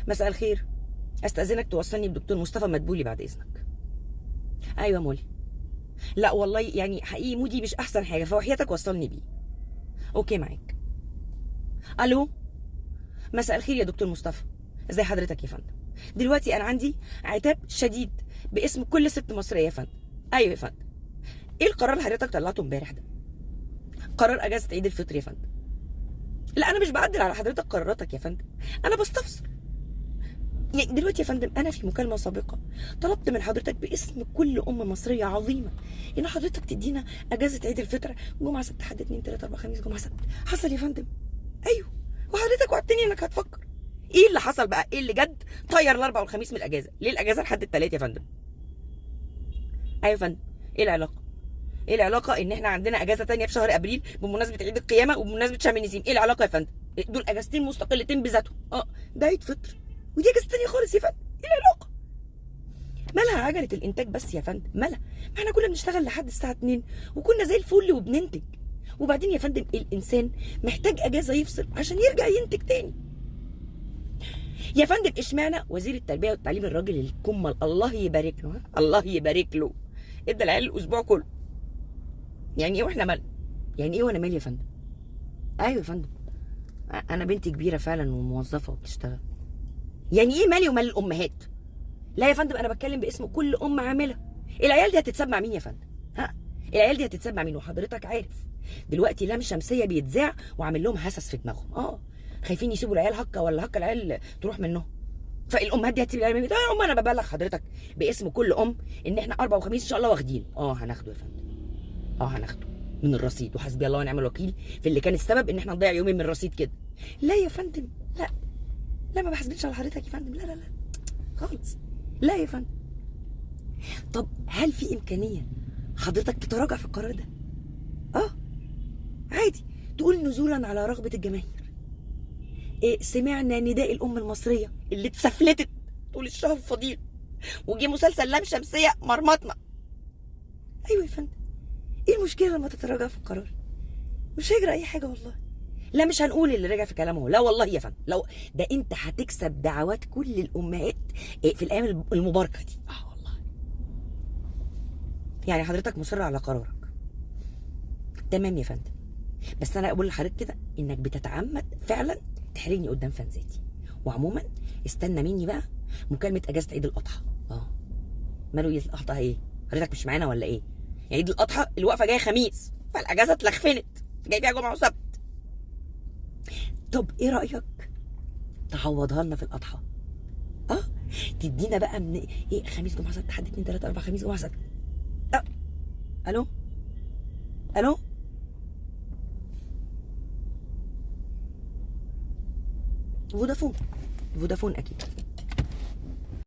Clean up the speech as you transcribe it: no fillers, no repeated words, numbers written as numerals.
مساء الخير، استاذنك توصلني بدكتور مصطفى مدبولي بعد اذنك. ايوه مولي. لا والله يعني حقيقي مودي مش احسن حاجه، فوحياتك وصلني بيه. اوكي معاك. الو، مساء الخير يا دكتور مصطفى، ازي حضرتك يا فندم؟ دلوقتي انا عندي عتاب شديد باسم كل ست مصريه يا فندم. ايوه يا فندم. ايه القرار اللي حضرتك طلعته امبارح ده؟ قرار اجازه عيد الفطر يا فندم. لا انا مش بعدل على حضرتك قراراتك يا فندم، انا بستفسر. يعني دلوقتي يا فندم انا في مكالمه سابقه طلبت من حضرتك باسم كل ام مصريه عظيمه ان حضرتك تدينا اجازه عيد الفطر جمعه سبت حد اتنين تلاته اربعه خميس جمعه سبت. حصل يا فندم؟ ايوه. وحضرتك وعدتني انك هتفكر. ايه اللي حصل بقى؟ ايه اللي جد طير الاربع والخميس من الاجازه؟ ليه الاجازه لحد التلات يا فندم؟ ايوه يا فندم. ايه العلاقه؟ ايه العلاقه ان احنا عندنا اجازه تانية في شهر ابريل بمناسبه عيد القيامه وبمناسبه شم النسيم؟ ايه العلاقه يا فندم؟ دول اجازتين مستقلتين بذاتهم. ده عيد فطر ودي اجازه تانية خالص يا فندم. ايه العلاقه؟ مالها عجله الانتاج بس يا فندم؟ مالها؟ ما احنا كنا بنشتغل لحد الساعه 2 وكنا زي الفل وبننتج. وبعدين يا فندم الانسان محتاج اجازه يفصل عشان يرجع ينتج تاني. يا فندم اشمعنى وزير التربيه والتعليم الراجل الكمل الله يبارك له، الله يبارك له، ادى العيال الاسبوع كله؟ يعني ايه واحنا مال؟ يعني ايه وانا مالي يا فندم؟ ايوه يا فندم، انا بنتي كبيره فعلا وموظفه وبتشتغل. يعني ايه مالي ومال الامهات؟ لا يا فندم انا بتكلم باسم كل ام عامله. العيال دي هتتساب مع مين يا فندم؟ ها؟ العيال دي هتتساب مع مين؟ وحضرتك عارف دلوقتي لام شمسيه بيتذاع وعامل لهم هسس في دماغهم. خايفين يسيبوا العيال هكه ولا هكه العيال تروح منهم. فالامهات دي هتسيب العيال يا ام. انا ببلغ حضرتك باسم كل ام ان احنا اربع وخميس ان شاء الله واخدين. هناخده يا فندم. هناخده من الرصيد، وحسبي الله ونعم الوكيل في اللي كان السبب ان احنا نضيع يومين من الرصيد كده. لا يا فندم، لا لا، ما بحسبش على حضرتك يا فندم، لا لا لا خالص، لا يا فندم. طب هل في امكانيه حضرتك تتراجع في القرار ده؟ عادي تقول نزولا على رغبه الجماهير. سمعنا نداء الام المصريه اللي اتسفلتت طول الشهر الفضيل وجي مسلسل لام شمسيه مرمطنا. ايوه يا فندم. ايه المشكله لما تتراجع في القرار؟ مش هيجرى اي حاجه والله. لا مش هنقول اللي رجع في كلامه، لا والله يا فندم، لو ده انت هتكسب دعوات كل الامهات في الايام المباركه دي. والله. يعني حضرتك مصر على قرارك؟ تمام يا فندم، بس انا اقول لحضرتك كده انك بتتعمد فعلا تحرجني قدام فانزاتي. وعموما استنى مني بقى مكالمه اجازه عيد الاضحى. ماله عيد الاضحى ايه؟ حضرتك مش معانا ولا ايه؟ يعني عيد الاضحى الوقفه جايه خميس فالاجازه اتلخفنت جاي فيها جمعه وسبت. طب ايه رايك تعوضها لنا في الاضحى؟ تدينا بقى من ايه خميس جمعه سبت حد اتنين تلاته اربعه خميس جمعه سبت. الو الو. فودافون. فودافون اكيد.